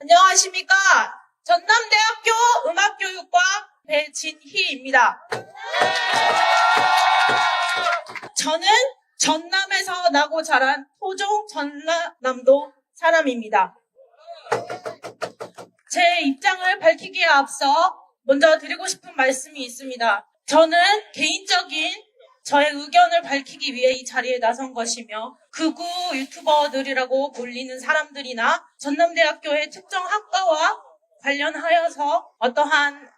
안녕하십니까. 전남대학교 음악교육과 배진희입니다. 저는 전남에서 나고 자란 토종 전라남도 사람입니다. 제 입장을 밝히기에 앞서 먼저 드리고 싶은 말씀이 있습니다. 저는 개인적인 저의 의견을 밝히기 위해 이 자리에 나선 것이며 극우 유튜버들이라고 불리는 사람들이나 전남대학교의 특정 학과와 관련하여서 어떠한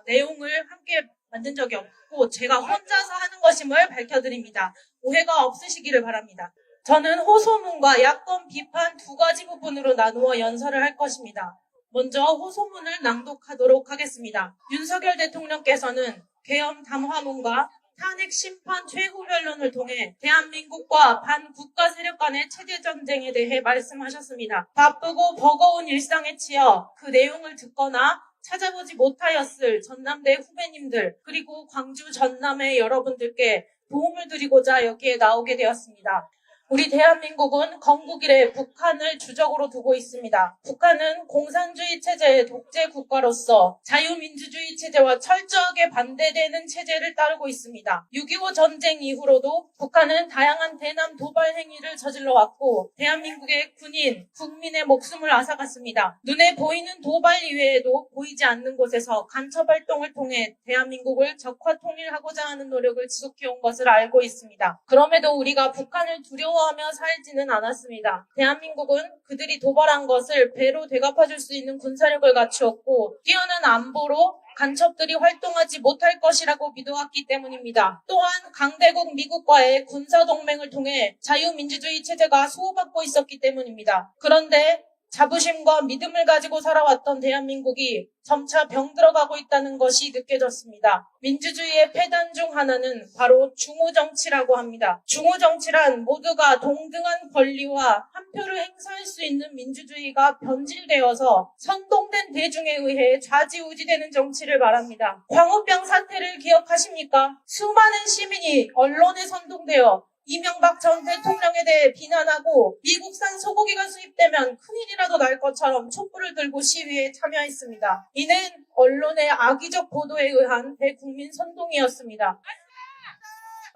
내용을 함께 만든 적이 없고 제가 혼자서 하는 것임을 밝혀드립니다. 오해가 없으시기를 바랍니다. 저는 호소문과 야권 비판 두 가지 부분으로 나누어 연설을 할 것입니다. 먼저 호소문을 낭독하도록 하겠습니다. 윤석열 대통령께서는 계엄 담화문과 탄핵 심판 최후 변론을 통해 대한민국과 반국가 세력 간의 체제전쟁에 대해 말씀하셨습니다. 바쁘고 버거운 일상에 치여 그 내용을 듣거나 찾아보지 못하였을 전남대 후배님들 그리고 광주 전남의 여러분들께 도움을 드리고자 여기에 나오게 되었습니다. 우리 대한민국은 건국 이래 북한을 주적으로 두고 있습니다. 북한은 공산주의 체제의 독재 국가로서 자유민주주의 체제와 철저하게 반대되는 체제를 따르고 있습니다. 6.25 전쟁 이후로도 북한은 다양한 대남 도발 행위를 저질러 왔고 대한민국의 군인, 국민의 목숨을 앗아갔습니다. 눈에 보이는 도발 이외에도 보이지 않는 곳에서 간첩 활동을 통해 대한민국을 적화 통일하고자 하는 노력을 지속해온 것을 알고 있습니다. 그럼에도 우리가 북한을 두려워하며 살지는 않았습니다. 대한민국은 그들이 도발한 것을 배로 되갚아줄 수 있는 군사력을 갖추었고 뛰어난 안보로 간첩들이 활동하지 못할 것이라고 믿어왔기 때문입니다. 또한 강대국 미국과의 군사동맹을 통해 자유민주주의 체제가 수호받고 있었기 때문입니다. 그런데 자부심과 믿음을 가지고 살아왔던 대한민국이 점차 병들어가고 있다는 것이 느껴졌습니다. 민주주의의 폐단 중 하나는 바로 중우정치라고 합니다. 중우정치란 모두가 동등한 권리와 한 표를 행사할 수 있는 민주주의가 변질되어서 선동된 대중에 의해 좌지우지되는 정치를 말합니다. 광우병 사태를 기억하십니까? 수많은 시민이 언론에 선동되어 이명박 전 대통령에 대해 비난하고 미국산 소고기가 수입되면 큰일이라도 날 것처럼 촛불을 들고 시위에 참여했습니다. 이는 언론의 악의적 보도에 의한 대국민 선동이었습니다.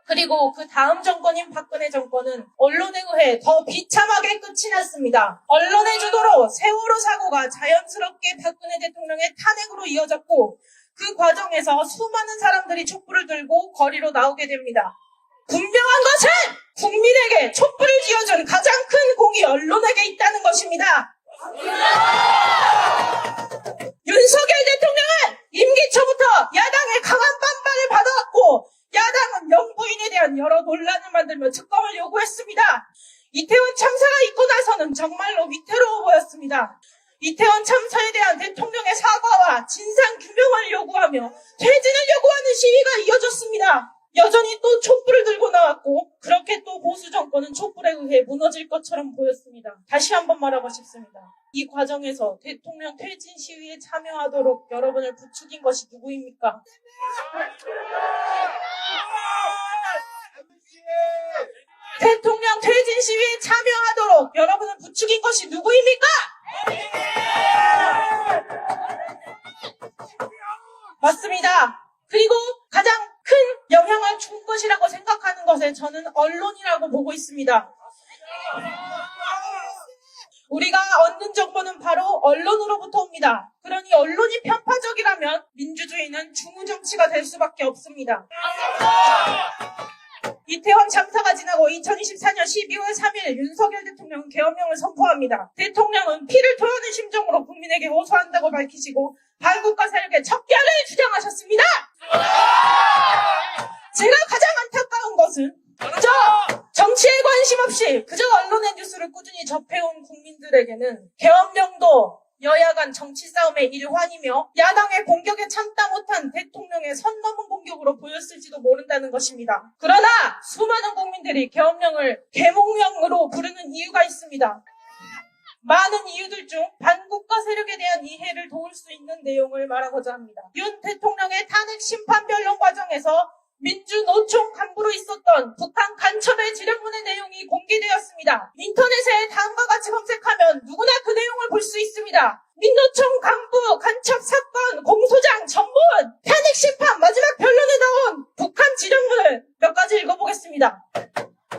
그리고 그 다음 정권인 박근혜 정권은 언론에 의해 더 비참하게 끝이 났습니다. 언론의 주도로 세월호 사고가 자연스럽게 박근혜 대통령의 탄핵으로 이어졌고 그 과정에서 수많은 사람들이 촛불을 들고 거리로 나오게 됩니다. 분명한 것은 국민에게 촛불을 쥐어준 가장 큰 공이 언론에게 있다는 것입니다. 윤석열 대통령은 임기 초부터 야당의 강한 반발을 받아왔고 야당은 영부인에 대한 여러 논란을 만들며 특검을 요구했습니다. 이태원 참사가 있고 나서는 정말로 위태로워 보였습니다. 이태원 참사에 대한 대통령의 사과와 진상 규명을 요구하며 퇴진을 요구하는 시위가 이어졌습니다. 여전히 또 촛불을 들고 나왔고 그렇게 또 보수 정권은 촛불에 의해 무너질 것처럼 보였습니다. 다시 한번 말하고 싶습니다. 이 과정에서 대통령 퇴진 시위에 참여하도록 여러분을 부추긴 것이 누구입니까? 대통령 퇴진 시위에 참여하도록 여러분을 부추긴 것이 누구입니까? 맞습니다. 그리고 가장 큰 영향을 준 것이라고 생각하는 것에 저는 언론이라고 보고 있습니다. 우리가 얻는 정보는 바로 언론으로부터 옵니다. 그러니 언론이 편파적이라면 민주주의는 중우정치가 될 수밖에 없습니다. 이태원 참사가 지나고 2024년 12월 3일 윤석열 대통령은 계엄령을 선포합니다. 대통령은 피를 토하는 심정으로 국민에게 호소한다고 밝히시고 반국가 세력의 척결을 주장하셨습니다. 제가 가장 안타까운 것은 정치에 관심 없이 그저 언론의 뉴스를 꾸준히 접해온 국민들에게는 계엄령도 여야 간 정치 싸움의 일환이며 야당의 공격에 참다 못한 대통령의 선 넘은 공격으로 보였을지도 모른다는 것입니다. 그러나 수많은 국민들이 계엄령을 계몽령으로 부르는 이유가 있습니다. 많은 이유들 중 반국가 세력에 대한 이해를 도울 수 있는 내용을 말하고자 합니다. 윤 대통령의 탄핵 심판 변론 과정에서 민주노총 간부로 있었던 북한 간첩의 지령문의 내용이 공개되었습니다. 인터넷에 다음과 같이 검색하면 누구나 그 내용을 볼 수 있습니다. 민노총 간부 간첩 사건 공소장 전문 탄핵 심판 마지막 변론에 나온 북한 지령문을 몇 가지 읽어보겠습니다.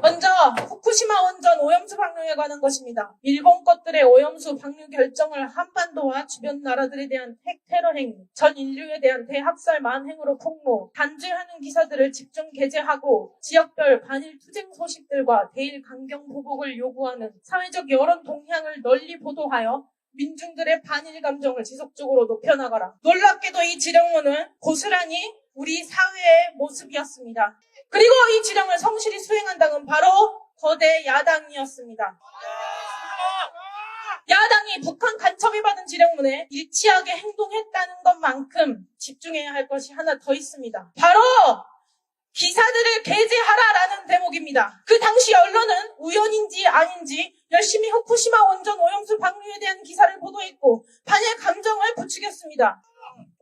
먼저 후쿠시마 원전 오염수 방류에 관한 것입니다. 일본 것들의 오염수 방류 결정을 한반도와 주변 나라들에 대한 핵테러 행위, 전 인류에 대한 대학살 만행으로 폭로, 단죄하는 기사들을 집중 게재하고 지역별 반일 투쟁 소식들과 대일 강경 보복을 요구하는 사회적 여론 동향을 널리 보도하여 민중들의 반일 감정을 지속적으로 높여나가라. 놀랍게도 이 지령문은 고스란히 우리 사회의 모습이었습니다. 그리고 이 지령을 성실히 수행한 당은 바로 거대 야당이었습니다. 야당이 북한 간첩이 받은 지령문에 일치하게 행동했다는 것만큼 집중해야 할 것이 하나 더 있습니다. 바로 기사들을 게재하라라는 대목입니다. 그 당시 언론은 우연인지 아닌지 열심히 후쿠시마 원전 오염수 방류에 대한 기사를 보도했고 반일 감정을 부추겼습니다.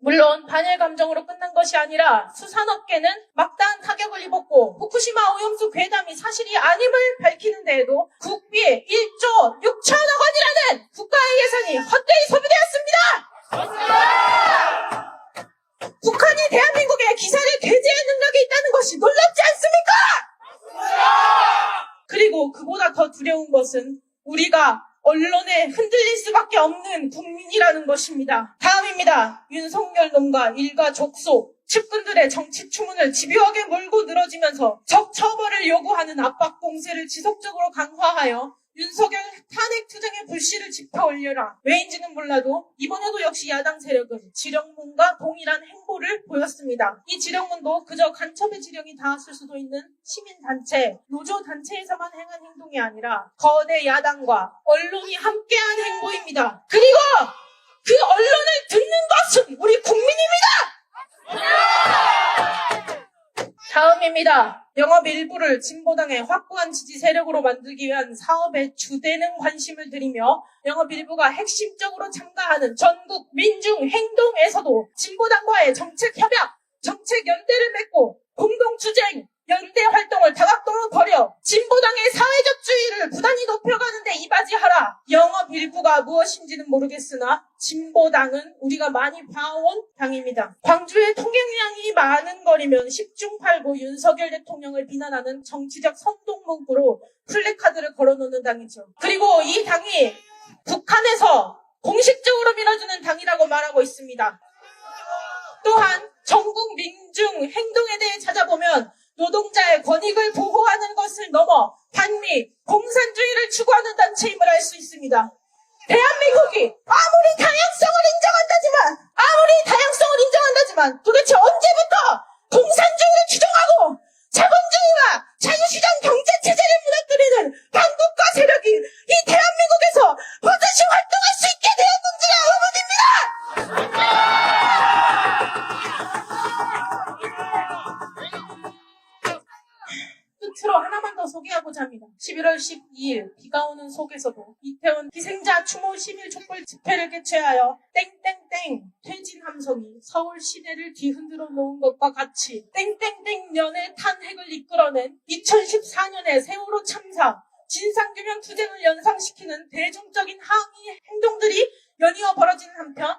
물론 반일 감정으로 끝난 것이 아니라 수산업계는 막다한 타격을 입었고 후쿠시마 오염수 괴담이 사실이 아님을 밝히는 데에도 국비의 1조 6천억 원이라는 국가의 예산이 헛되이 소비되었습니다. 북한이 대한민국에 기사를 게재할 능력이 있다는 것이 놀랍지 않습니까? 그리고 그보다 더 두려운 것은 우리가 언론에 흔들릴 수밖에 없는 국민이라는 것입니다. 다음입니다. 윤석열 놈과 일가 족속, 측근들의 정치 추문을 집요하게 몰고 늘어지면서 적처벌을 요구하는 압박 공세를 지속적으로 강화하여 윤석열 탄핵 투쟁의 불씨를 지펴 올려라. 왜인지는 몰라도 이번에도 역시 야당 세력은 지령문과 동일한 행보를 보였습니다. 이 지령문도 그저 간첩의 지령이 닿았을 수도 있는 시민단체, 노조단체에서만 행한 행동이 아니라 거대 야당과 언론이 함께한 행보입니다. 그리고 그 언론을 듣는 것은 우리 국민입니다. 다음입니다. 영업 일부를 진보당의 확고한 지지 세력으로 만들기 위한 사업에 주되는 관심을 들이며 영업 일부가 핵심적으로 참가하는 전국 민중행동에서도 진보당과의 정책 협약, 정책 연대를 맺고 공동투쟁, 연대 활동을 다각도로 벌여 진보당의 사회적 주의를 부단히 높여가는 데 이바지하라. 영업 일부가 무엇인지는 모르겠으나 진보당은 우리가 많이 봐온 당입니다. 광주의 통행량이 많은 거리면 10중 8구 윤석열 대통령을 비난하는 정치적 선동 문구로 플래카드를 걸어놓는 당이죠. 그리고 이 당이 북한에서 공식적으로 밀어주는 당이라고 말하고 있습니다. 또한 전국 민중 행동에 대해 찾아보면 노동자의 권익을 보호하는 것을 넘어 반미, 공산주의를 추구하는 단체임을 알 수 있습니다. 대한민국이 아무리 다양성을 인정한다지만 도대체 언제부터 공산주의를 추종하고 자본주의와 자유시장 경제체제를 무너뜨리는 반국가 세력이 이 대한민국에서 버젓이 활동할 수 있게 되었는지가 의문입니다. 끝으로 하나만 더 소개하고자 합니다. 11월 12일 비가 오는 속에서도 이태원 희생자 추모 시민 촛불 집회를 개최하여 땡땡땡 퇴진 함성이 서울 시내를 뒤흔들어 놓은 것과 같이 땡땡땡년의 탄핵을 이끌어낸 2014년의 세월호 참사 진상규명 투쟁을 연상시키는 대중적인 항의 행동들이 연이어 벌어지는 한편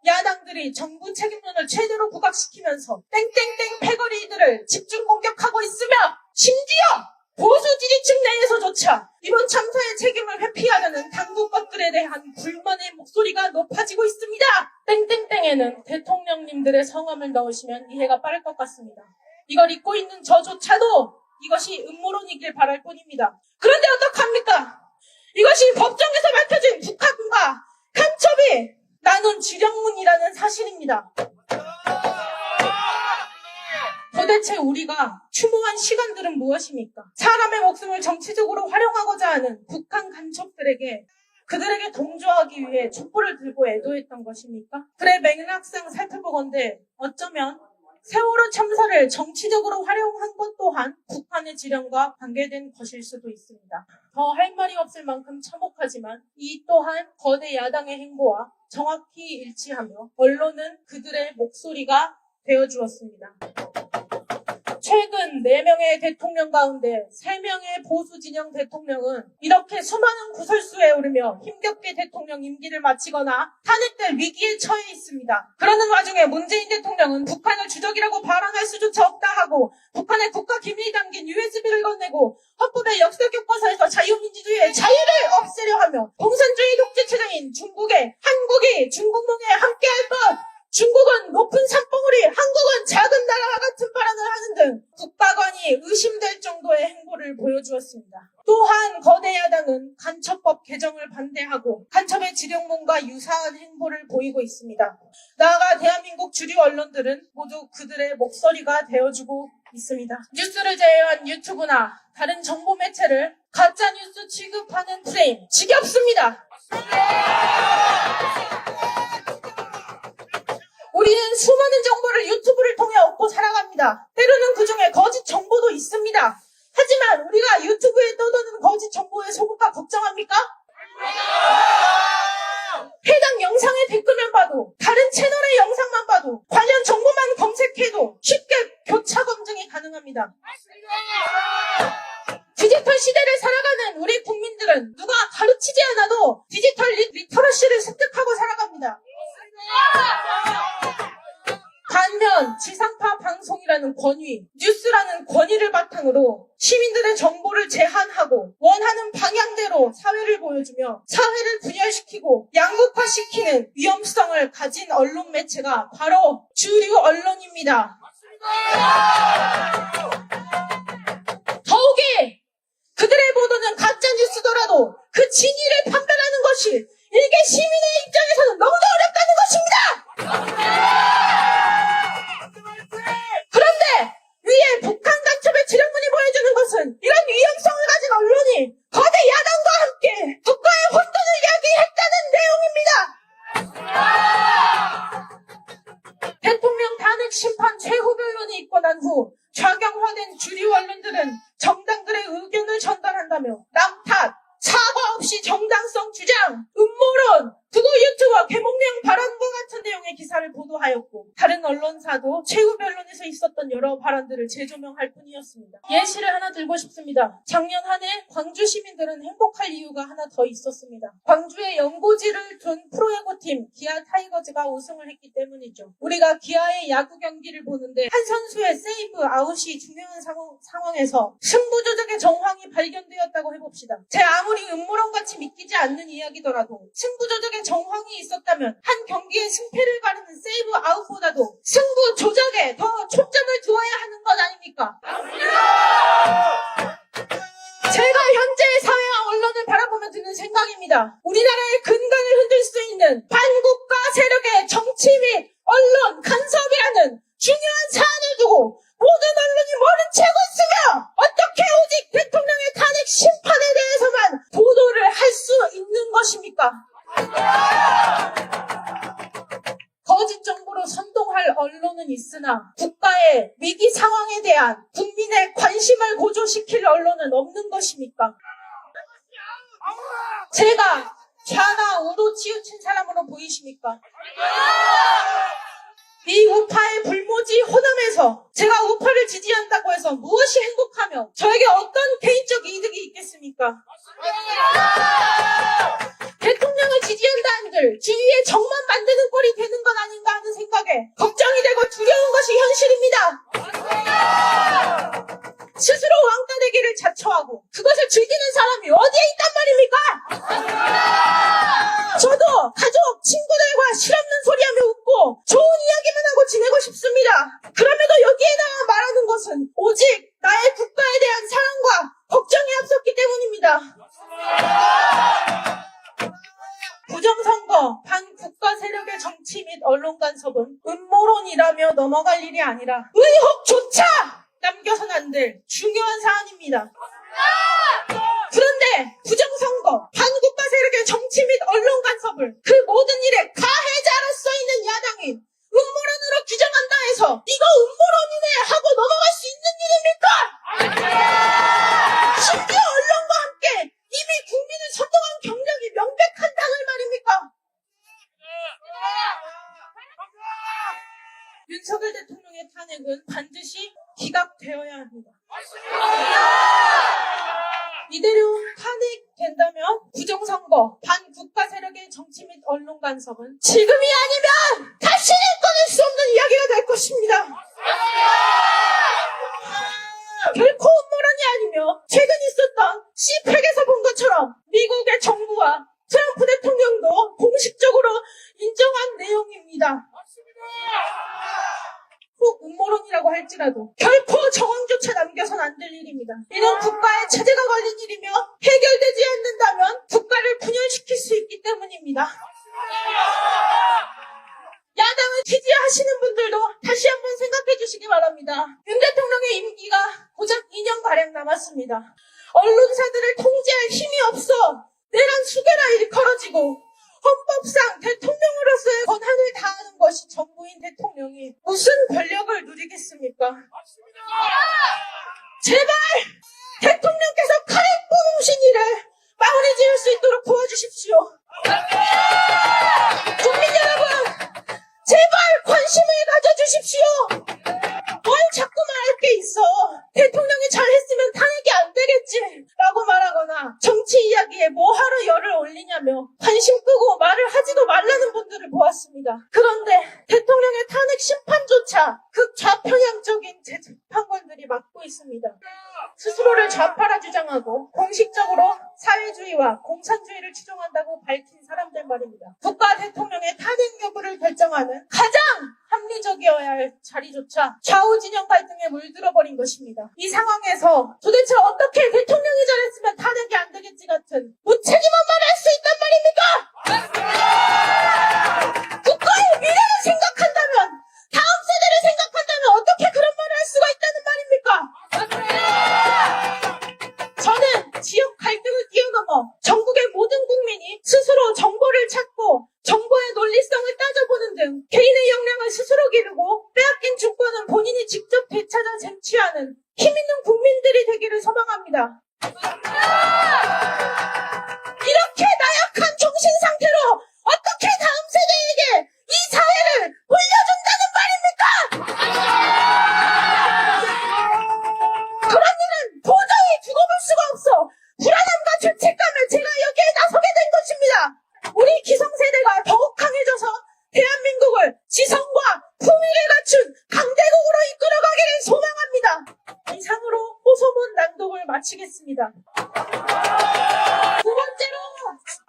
야당들이 정부 책임론을 최대로 부각시키면서 땡땡땡 패거리들을 집중 공격하고 있으며 심지어 보수 지지층 내에서조차 이번 참사의 책임을 회피하려는 당국 것들에 대한 불만의 목소리가 높아지고 있습니다. 땡땡땡에는 대통령님들의 성함을 넣으시면 이해가 빠를 것 같습니다. 이걸 잊고 있는 저조차도 이것이 음모론이길 바랄 뿐입니다. 그런데 어떡합니까? 이것이 법정에서 밝혀진 북한과 간첩이 나눈 지령문이라는 사실입니다. 도대체 우리가 추모한 시간들은 무엇입니까? 사람의 목숨을 정치적으로 활용하고자 하는 북한 간첩들에게 그들에게 동조하기 위해 촛불을 들고 애도했던 것입니까? 그래 맥락상 살펴보건대 어쩌면 세월호 참사를 정치적으로 활용한 것 또한 북한의 지령과 관계된 것일 수도 있습니다. 더 할 말이 없을 만큼 참혹하지만 이 또한 거대 야당의 행보와 정확히 일치하며 언론은 그들의 목소리가 되어주었습니다. 최근 4명의 대통령 가운데 3명의 보수 진영 대통령은 이렇게 수많은 구설수에 오르며 힘겹게 대통령 임기를 마치거나 탄핵될 위기에 처해 있습니다. 그러는 와중에 문재인 대통령은 북한을 주적이라고 발언할 수조차 없다 하고 북한의 국가 기밀이 담긴 USB를 건네고 헌법의 역사 교과서에서 자유민주주의의 자유를 없애려 하며 공산주의 독재체제인 중국에 한국이 중국몽에 함께할 것, 중국은 높은 산봉우리, 한국은 작은 나라와 같은 발언을 하는 등 국가관이 의심될 정도의 행보를 보여주었습니다. 또한 거대 야당은 간첩법 개정을 반대하고 간첩의 지령문과 유사한 행보를 보이고 있습니다. 나아가 대한민국 주류 언론들은 모두 그들의 목소리가 되어주고 있습니다. 뉴스를 제외한 유튜브나 다른 정보 매체를 가짜뉴스 취급하는 프레임 지겹습니다. 우리는 수많은 정보를 유튜브를 통해 얻고 살아갑니다. 때로는 그중에 거짓 정보도 있습니다. 하지만 우리가 유튜브에 떠도는 거짓 정보에 속을까 걱정합니까? 해당 영상의 댓글만 봐도, 다른 채널의 영상만 봐도, 관련 정보만 검색해도 쉽게 교차 검증이 가능합니다. 디지털 시대를 살아가는 우리 국민들은 누가 가르치지 않아도 디지털 리터러시를 습득하고 살아갑니다. 반면 지상파 방송이라는 권위, 뉴스라는 권위를 바탕으로 시민들의 정보를 제한하고 원하는 방향대로 사회를 보여주며 사회를 분열시키고 양극화시키는 위험성을 가진 언론 매체가 바로 주류 언론입니다. 더욱이 그들의 보도는 가짜뉴스더라도 그 진위를 판별하는 것이 일개 시민의 입장에서는 너무나 어렵다는 것입니다. 그런데 위에 북한 간첩의 지령문이 보여주는 것은 이런 위험성을 가진 언론이 거대 야당과 함께 국가의 혼돈을 야기했다는 내용입니다. 대통령 탄핵 심판 최후 변론이 있고 난 후 좌경화된 주류 언론들은 정당들의 의견을 전달한다며 남탓, 사과 없이 정당성 주장, 음모론, 두고 유튜버 개몽령 발언과 같은 내용의 기사를 보도하였고 다른 언론사도 최후 변론에서 있었던 여러 발언들을 재조명할 뿐이었습니다. 예시를 하나 들고 싶습니다. 작년 한 해 광주 시민들은 행복할 이유가 하나 더 있었습니다. 광주에 연고지를 둔 프로야구팀 기아 타이거즈가 우승을 했기 때문이죠. 우리가 기아의 야구 경기를 보는데 한 선수의 세이브 아웃이 중요한 상황에서 승부 조작의 정황이 발견되었다고 해봅시다. 제 아무리 음모론같이 믿기지 않는 이야기더라도 승부 조작의 정황이 있었다면 한 경기의 승패를 가르는 세이브 아웃보다도 승부 조작에 더 초점을 두어야 하는 것 아닙니까? 제가 현재의 사회와 언론을 바라보며 드는 생각입니다. 우리나라의 근간을 흔들 수 있는 반국가 세력의 정치 및 언론 간섭이라는 중요한 사안을 두고 모든 언론이 모른 채고 있으며 어떻게 오직 대통령의 탄핵 심판에 대해서만 보도를 할 수 있는 것입니까? 거짓 정보로 선동할 언론은 있으나 국가의 위기 상황에 대한 국민의 관심을 고조시킬 언론은 없는 것입니까? 제가 좌나 우로 치우친 사람으로 보이십니까? 이 우파의 불모지 호남에서 제가 우파를 지지한다고 해서 무엇이 행복하며 저에게 어떤 개인적 이득이 있겠습니까? 대통령을 지지한다 한들 주위에 정만 만드는 꼴이 되는 건 아닌가 하는 생각에 걱정이 되고 두려운 것이 현실입니다. 스스로 왕따 되기를 자처하고 그것을 즐기는 사람이 어디에 있단 말입니까? 저도 가족, 친구들과 실없는 소리하며 웃고 좋은 이야기만 하고 지내고 싶습니다. 그럼에도 여기에 나와 말하는 것은 오직 나의 국가에 대한 사랑과 걱정이 앞섰기 때문입니다. 부정선거, 반국가 세력의 정치 및 언론 간섭은 음모론이라며 넘어갈 일이 아니라 의혹조차 남겨선 안 될 중요한 사안입니다. 그런데 부정선거, 반국가 세력의 정치 및 언론 간섭을 그 모든 일의 가해자로서 있는 야당이 음모론으로 규정한다 해서 이거 음모론이네 하고 넘어갈 수 있는 일입니까? 심지어 언론과 함께 이미 국민을 선동한 경력이 명백한 당을 말입니까? 윤석열 대통령의 탄핵은 반드시 기각되어야 합니다. 이대로 탄핵된다면 부정선거, 반국가 세력의 정치 및 언론 간섭은 지금이 아니면 다시는 꺼낼 수 없는 이야기가 될 것입니다. 결코 음모론이 아니며 최근 있었던 CPEC에서 본 것처럼 미국의 정부와 트럼프 대통령도 공식적으로 인정한 내용입니다. 꼭 음모론이라고 할지라도 결코 정황조차 남겨선 안 될 일입니다. 이는 국가의 체제가 걸린 일이며 해결되지 않는다면 국가를 분열시킬 수 있기 때문입니다. 야당을 지지하시는 분들도 다시 한번 생각해 주시기 바랍니다. 윤 대통령의 임기가 고작 2년가량 남았습니다. 언론사들을 통제할 힘이 없어 내란 수개라 일컬어지고 헌법상 대통령으로서의 권한을 다하는 것이 정부인 대통령이 무슨 권력을 누리겠습니까? 제발 대통령께서 칼을 뽑으신 일을 마무리 지을 수 있도록 도와주십시오. 국민 여러분, 제발 관심을 가져주십시오. 뭘 자꾸 말할 게 있어. 대통령이 잘했으면 탄핵이 안 되겠지 라고 말하거나 정치 이야기에 뭐하러 열을 올리냐며 관심 끄고 말을 하지도 말라는 분들을 보았습니다. 그런데 대통령의 탄핵 심판조차 극좌편향적인 재판관들이 맡고 있습니다. 스스로를 좌파라 주장하고 공식적으로 사회주의와 공산주의를 추종한다고 밝힌 사람들 말입니다. 국가 대통령의 탄핵 여부를 결정하는 가장 합리적이어야 할 자리조차 좌우 진영 갈등에 물들어버린 것입니다. 이 상황에서 도대체 어떻게 대통령이 잘했으면 탄핵이 안 되겠지 같은 무책임한 말을 할 수 있단 말입니까? 국가의 미래를 생각한다면, 다음 세대를 생각한다면 어떻게 그런 말을 할 수가 있다는 말입니까? 저는 지역 갈등을 뛰어넘어 전국의 모든 국민이 스스로 정보를 찾고 정보의 논리성을 따져보는 등 개인의 역량을 스스로 기르고 빼앗긴 주권은 본인이 직접 되찾아 쟁취하는 힘있는 국민들이 되기를 소망합니다. 이렇게 나약한 정신 상태로 어떻게 다음 세대에게 이 사회를 물려준다는 말입니까? 그런 일은 도저히 두고 볼 수가 없어. 불안함과 죄책감을 제가 여기에 나서게 된 것입니다. 우리 기성세대가 더욱 강해져서 대한민국을 지성과 품위를 갖춘 강대국으로 이끌어가기를 소망합니다. 이상으로 호소문 낭독을 마치겠습니다. 두 번째로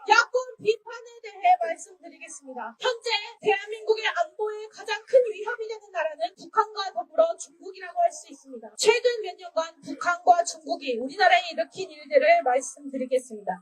야권 비판에 대해 말씀드리겠습니다. 현재 대한민국의 안보에 가장 큰 위협이 되는 나라는 북한과 더불어 중국이라고 할 수 있습니다. 최근 몇 년간 북한과 중국이 우리나라에 일으킨 일들을 말씀드리겠습니다.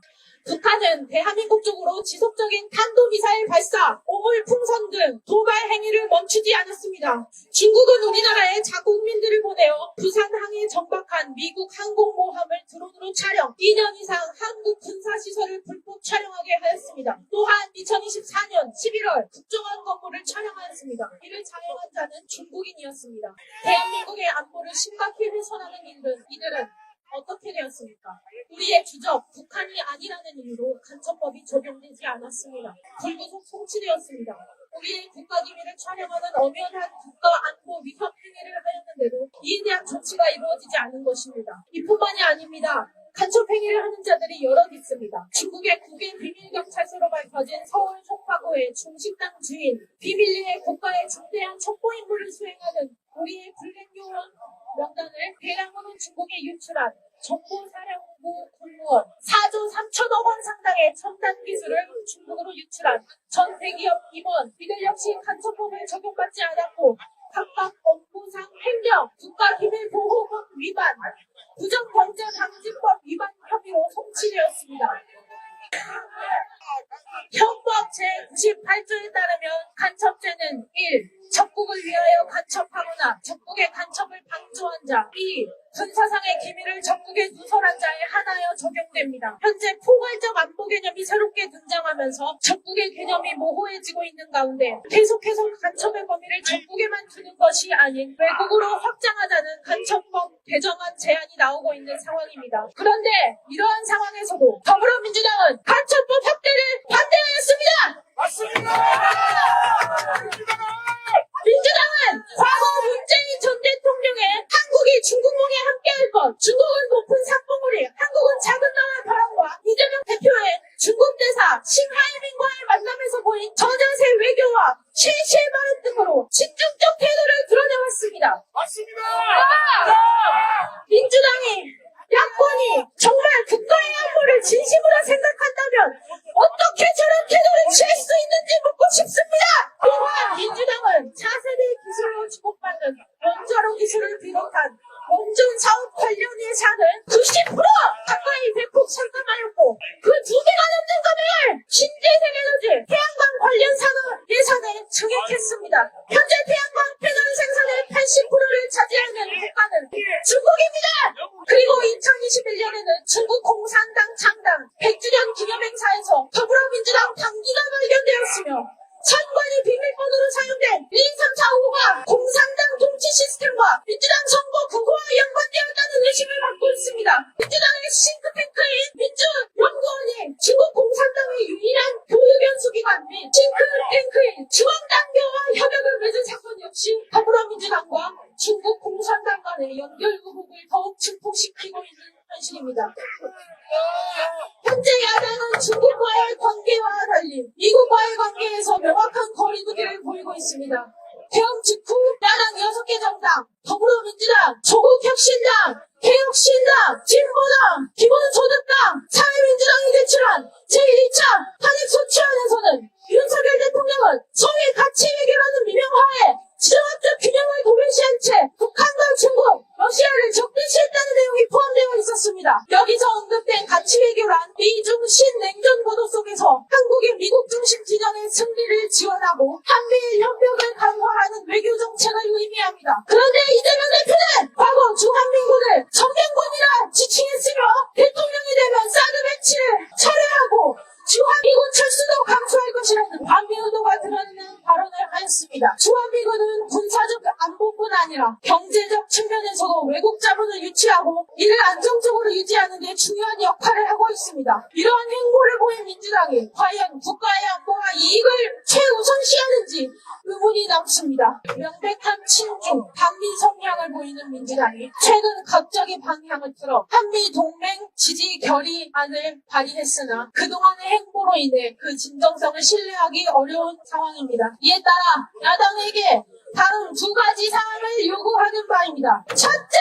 북한은 대한민국 쪽으로 지속적인 탄도미사일 발사, 오물 풍선 등 도발 행위를 멈추지 않았습니다. 중국은 우리나라에 자국민들을 보내어 부산 항에 정박한 미국 항공모함을 드론으로 촬영, 2년 이상 한국 군사시설을 불법 촬영하게 하였습니다. 또한 2024년 11월 국정원 건물을 촬영하였습니다. 이를 자행한 자는 중국인이었습니다. 대한민국의 안보를 심각히 훼손하는 이들은 어떻게 되었습니까? 우리의 주적, 북한이 아니라는 이유로 간첩법이 적용되지 않았습니다. 불구속 송치되었습니다. 우리의 국가기밀을 촬영하는 엄연한 국가안보 위협 행위를 하였는데도 이에 대한 조치가 이루어지지 않은 것입니다. 이뿐만이 아닙니다. 간첩 행위를 하는 자들이 여럿 있습니다. 중국의 국외 비밀경찰서로 밝혀진 서울 송파구의 중식당 주인, 비밀리에 국가의 중대한 첩보 임무를 수행하는 우리의 블랙요원 명단을 대량으로 중국에 유출한 정보사령부 공무원, 4조 3천억 원 상당의 첨단 기술을 중국으로 유출한 전 대기업 임원, 이들 역시 간첩법을 적용받지 않았고 각각 업무상 횡령, 국가기밀보호법 위반, 부정범죄방지법 위반 혐의로 송치되었습니다. 형법 제98조에 따르면 간첩죄는 1. 적국을 위하여 간첩하거나 적국의 간첩을 방조한 자. 2. 군사상의 기밀을 적국에 누설한 자에 한하여 적용됩니다. 현재 포괄적 안보 개념이 새롭게 등장하면서 적국의 개념이 모호해지고 있는 가운데 계속해서 간첩의 범위를 적국에만 두는 것이 아닌 외국으로 확장하자는 간첩법 개정안 제안이 나오고 있는 상황입니다. 그런데 이러한 상황에서도 더불어민주당은 간첩법 확대를 반대하였습니다. 맞습니다. 민주당은 과거 문재인 전 대통령의 한국의 행보와 실시의 발언 등으로 집중적 태도를 드러내왔습니다. 맞습니다. 민주당이 야권이 정말 국가의 안보를 진심으로 생각한다면 어떻게 저런 태도를 취할 수 있는지 묻고 싶습니다. 또한 민주당은 차세대 기술로 주목받는 원자로 기술을 비롯한 원전 사업 관련 예산을 90% 가까이 대폭 상감하였고 그 두 배가 넘는 금액을 신재생에너지 태양광 관련 산업 예산에 증액했습니다. 현재 태양광 패널 생산의 80%를 차지하는 국가는 중국입니다. 그리고 2021년에는 중국 공산당 창당 100주년 기념행사에서 더불어민주당 당기가 발견되었으며 선관위 비밀번호로 사용된 12345가 공산당 통치 시스템과 민주당 선거 구호와 연관되었다는 의심을 받고 있습니다. 민주당의 싱크탱크인 민주연구원이 중국 공산당의 유일한 교육연수기관 및 싱크탱크인 중앙당교와 협약을 맺은 사건 역시 더불어민주당과 중국 공산당 간의 연결 의혹을 더욱 증폭시키고 있는 현실입니다. 현재 야당은 중국과의 관계와 달리 미국과의 관계에서 명확한 거리두기를 보이고 있습니다. 개헌 직후 야당 6개 정당, 더불어민주당, 조국혁신당, 개혁신당, 진보당, 기본소득당, 사회민주당이 제출한 제1차 탄핵소추안에서는 윤석열 대통령은 소위 가치 외교라는 미명하에 지정학적 균형을 도외시한 채 북한과 중국, 러시아를 적대시했다는 내용이 포함되어 있었습니다. 여기서 언급된 가치 외교란 미중 신냉전 구도 속에서 한국의 미국 중심 진영의 승리를 지원하고 한미일 협력을 강화하는 외교 정책을 의미합니다. 그런데 이재명 대표는 과거 중한민국을 전면군이라 지칭했으며 대통령이 되면 사드 배치를 철회하고 주한미군 철수도 감수할 것이라는 반미 의도가 드러나는 발언을 하였습니다. 주한미군은 군사적 안보뿐 아니라 경제적 측면에서도 외국 자본을 유치하고 이를 안정적으로 유지하는 데 중요한 역할을 하고 있습니다. 이러한 행보를 보인 민주당이 과연 국가의 안보와 이익을 최우선시하는지 의문이 남습니다. 명백한 친중, 반미 성향을 보이는 민주당이 최근 갑자기 방향을 틀어 한미 동맹 지지 결의안을 발의했으나 그동안의 행보로 인해 그 진정성을 신뢰하기 어려운 상황입니다. 이에 따라 야당에게 다음 두 가지 사항을 요구하는 바입니다. 첫째,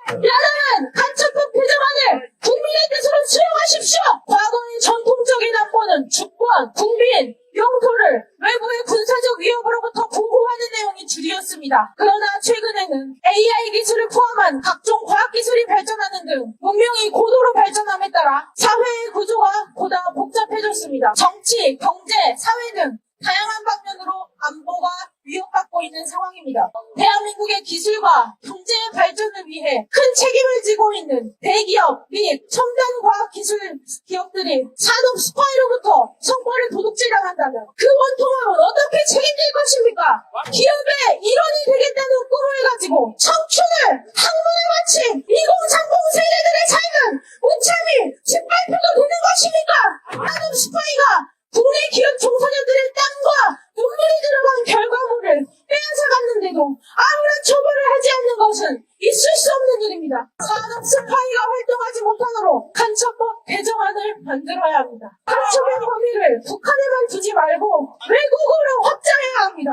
야당은 가처법 개정안을 국민의 뜻으로 수용하십시오. 과거의 전통적인 안보는 주권, 국민, 영토를 외부의 군사적 위협으로부터 보호하는 내용이 주류였습니다. 그러나 최근에는 AI 기술을 포함한 각종 과학기술이 발전하는 등 문명이 고도로 발전함에 따라 사회의 구조가 보다 복잡해졌습니다. 정치, 경제, 사회 등 다양한 방면으로 안보가 위협받고 있는 상황입니다. 대한민국의 기술과 경제의 발전을 위해 큰 책임을 지고 있는 대기업 및 첨단 과학기술 기업들이 산업 스파이로부터 성과를 도둑질당한다면 그 원통함은 어떻게 책임질 것입니까? 기업의 일원이 되겠다는 꿈을 가지고 청춘을 학문에 바친 2030 세대들의 삶은 무참히 짓밟혀도 되는 것입니까? 산업 스파이가 국내 기업 종사자들의 땀과 눈물이 들어간 결과물을 빼앗아 갔는데도 아무런 처벌을 하지 않는 것은 있을 수 없는 일입니다. 산업 스파이가 활동하지 못하도록 간첩법 개정안을 만들어야 합니다. 간첩의 범위를 북한에만 두지 말고 외국으로 확장해야 합니다.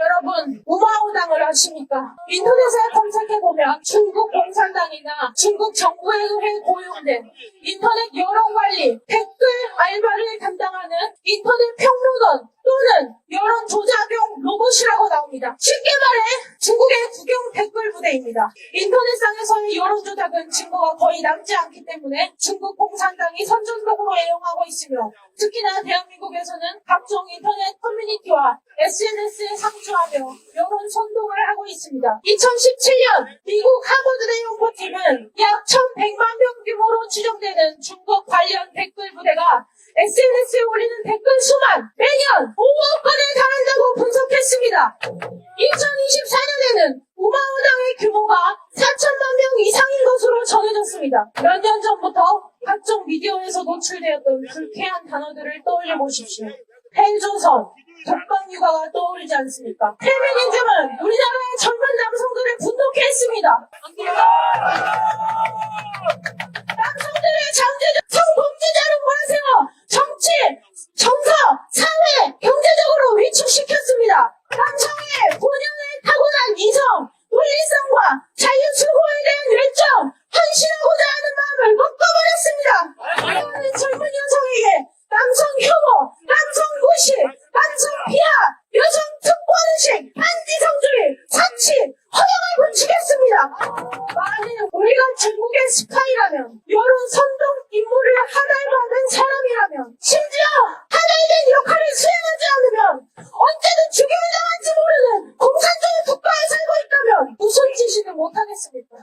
여러분, 우마우당을 아십니까? 인터넷에 검색해보면 중국 공산당이나 중국 정부에 의해 고용된 인터넷 여론 관리, 댓글 알바를 담당하는 인터넷 평론원 또는 여론 조작용 로봇이라고 나옵니다. 쉽게 말해 중국의 국영 댓글 부대입니다. 인터넷상에서의 여론 조작은 증거가 거의 남지 않기 때문에 중국 공산당이 선전적으로 애용하고 있으며 특히나 대한민국에서는 각종 인터넷 커뮤니티와 SNS에 상주하며 여론 선동을 하고 있습니다. 2017년 미국 하버드대 연구팀은 약 1,100만 명 규모로 추정되는 중국 관련 댓글 부대가 SNS에 올리는 댓글 수만 매년 5억 건에 달한다고 분석했습니다. 2024년에는 우마우당의 규모가 4천만 명 이상인 것으로 전해졌습니다. 몇 년 전부터 각종 미디어에서 노출되었던 불쾌한 단어들을 떠올려 보십시오. 펜조선, 독방육아가 떠오르지 않습니까? 페미니즘은 우리나라의 젊은 남성들을 분노케 했습니다. 남성들의 잠재적 성범죄자로 몰아세워 정치, 정서, 사회, 경제적으로 위축시켰습니다. 남성의 본연의 타고난 이성, 논리성과 자유 수호에 대한 열정, 헌신하고자 하는 마음을 묶어버렸습니다. 이거는 젊은 여성에게 남성 혐오, 남성 무시, 남성 비하, 여성 특권의식, 안지성주의, 사치, 허영을 부추겼습니다. 만일 우리가 중국의 스파이라면, 여론 선동 임무를 하달받은 사람이라면, 심지어 하달된 역할을 수행하지 않으면 언제든 죽임을 당할지 모르는 공산주의 국가에 살고 있다면 무슨 짓이든 못하겠습니까?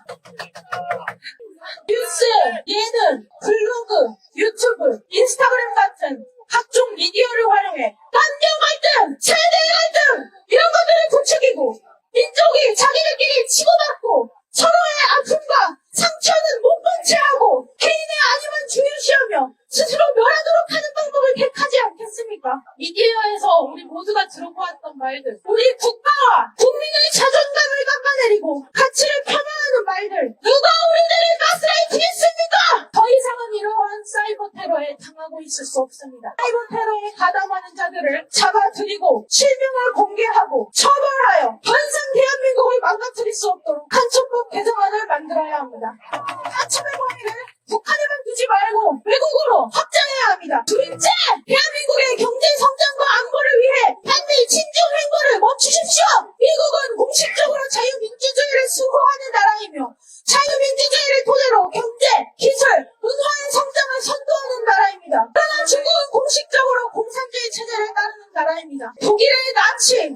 뉴스, 예능, 블로그, 유튜브, 인스타그램 같은 각종 미디어를 활용해 남녀 갈등, 세대 갈등 이런 것들을 부추기고 민족이 자기들끼리 치고받고 서로의 아픔과 상처는 못 본 채 하고 개인의 아님을 중요시하며 스스로 멸하도록 하는 방법을 택하지 않겠습니까? 미디어에서 우리 모두가 들어보았던 말들, 우리 국가와 국민의 자존감을 깎아내리고 가치를 폄하하는 말들, 누가 우리들을 가스라이팅했습니까? 더 이상은 이러한 사이버 테러에 당하고 있을 수 없습니다. 사이버 테러에 가담하는 자들을 잡아들이고 실명을 공개하고 처벌하여 더 이상 대한민국을 망가뜨릴 수 없도록 간첩법 개정안을 만들어야 합니다. 간첩의 범위를 북한에만 두지 말고 외국으로 확장해야 합니다. 둘째, 대한민국의 경제 성장과 안보를 위해 반드시 진중 행보를 멈추십시오. 미국은 공식적으로 자유민주주의를 수호하는 나라이며 자유민주주의를 토대로 경제, 기술, 문화의 성장을 선도하는 나라입니다. 그러나 중국은 공식적으로 공산주의 체제를 따르는 나라입니다. 독일의 나치,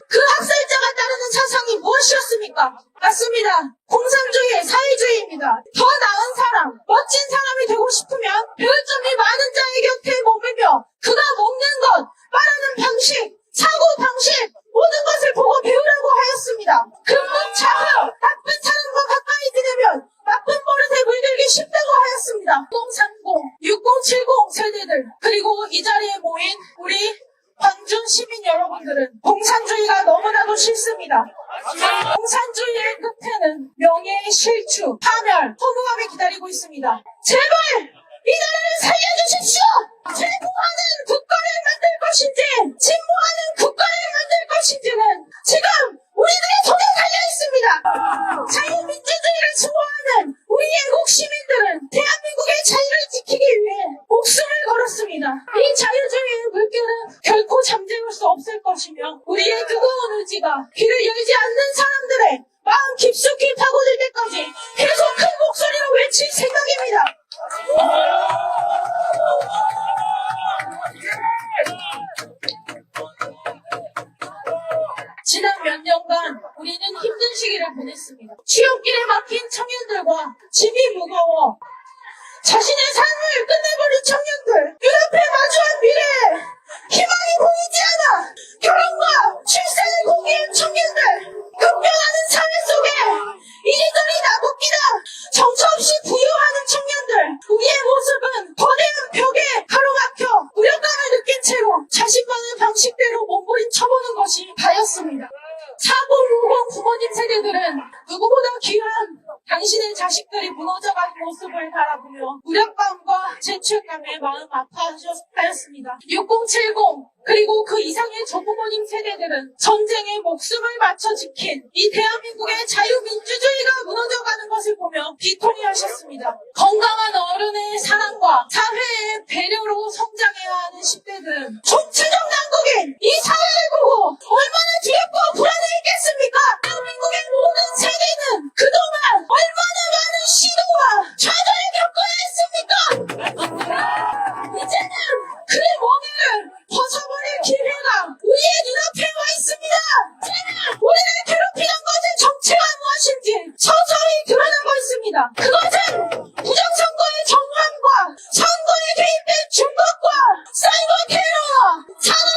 그 학살자가 따르는 사상이 무엇이었습니까? 맞습니다. 공산주의, 사회주의입니다. 더 나은 사람, 멋진 사람이 되고 싶으면 배울 점이 많은 자의 곁에 머물며 그가 먹는 것, 말하는 방식, 사고 방식, 모든 것을 보고 배우라고 하였습니다. 근본 차후, 나쁜 사람과 가까이 지내면 나쁜 버릇에 물들기 쉽다고 하였습니다. 6030, 6070 세대들, 그리고 이 자리에 모인 우리 광주 시민 여러분들은 공산주의가 너무나도 싫습니다. 공산주의의 끝에는 명예의 실추, 파멸, 허무함이 기다리고 있습니다. 제발 이 나라를 살려주십시오. 제보하는 국가를 만들 것인지 진보하는 국가를 만들 것인지는 지금 우리들의 손에 달려 있습니다. 자유민주주의를 수호하는 우리 애국 시민들은 대한민국의 자유를 지키기 위해 목숨을 걸었습니다. 이 자유주의의 물결은 결코 잠재울 수 없을 것이며 우리의 뜨거운 의지가 귀를 열지 않는 사람들의 마음 깊숙이 파고들 때까지 계속 큰 목소리로 외칠 생각입니다. 지난 몇 년간 우리는 힘든 시기를 보냈습니다. 취업길에 막힌 청년들과 짐이 무거워 자신의 삶을 끝내버린 청년들, 눈앞에 마주한 미래에 희망이 보이지 않아 결혼과 출산을 포기한 청년들, 급변하는 사회 속에 이리저리 나붙기다 정처 없이 부유하는 청년들, 우리의 모습은 거대한 벽에 가로막혀 무력감을 느낀 채로 자신만의 방식대로 몸부림 쳐보는 것이 다였습니다. 4050 부모님 세대들은 누구보다 귀한 당신의 자식들이 무너져가는 모습을 바라보며 무력감과 죄책감에 마음 아파하였습니다. 6070 그리고 그 이상의 조부모님 세대들은 전쟁에 목숨을 바쳐 지킨 이 대한민국의 자유민주주의가 무너져가는 것을 보며 비통해 하셨습니다. 건강한 어른의 사랑과 사회의 배려로 성장해야 하는 10대들은 총체적 난국인 이 사회를 보고 얼마나 두렵고 불안해했겠습니까? 대한민국의 모든 세대는 그동안 얼마나 많은 시도와 좌절을 겪어야 했습니까? 이제는 그의 멍에를 벗어버릴 기회가 우리의 눈앞에 와 있습니다. 이제는 우리를 괴롭히던 것의 정체가 무엇인지 서서히 드러나고 있습니다. 그것은 부정선거의 정황과 선거에 개입된 중국과 사이버 테러, 산업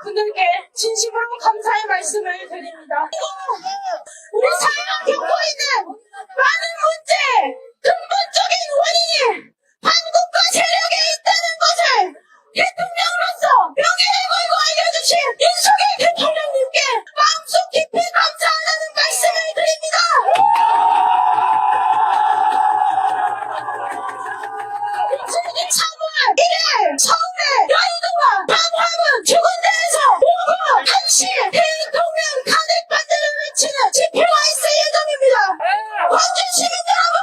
그들께 진심으로 감사의 말씀을 드립니다. 우리 사회가 겪고 있는 많은 문제, 근본적인 원인이 한국과 세력에 있다는 것을 대통령으로서 명예를 걸고 알려주신 윤석열 대통령님께 마음속 깊이 감사하다는 말씀을 드립니다. 지금 3월 1일 서울의 여의도와 방화문 두 군데에서 오후 1시 대통령 탄핵 반대를 외치는 집회가 있을 예정입니다. 광주 시민 여러분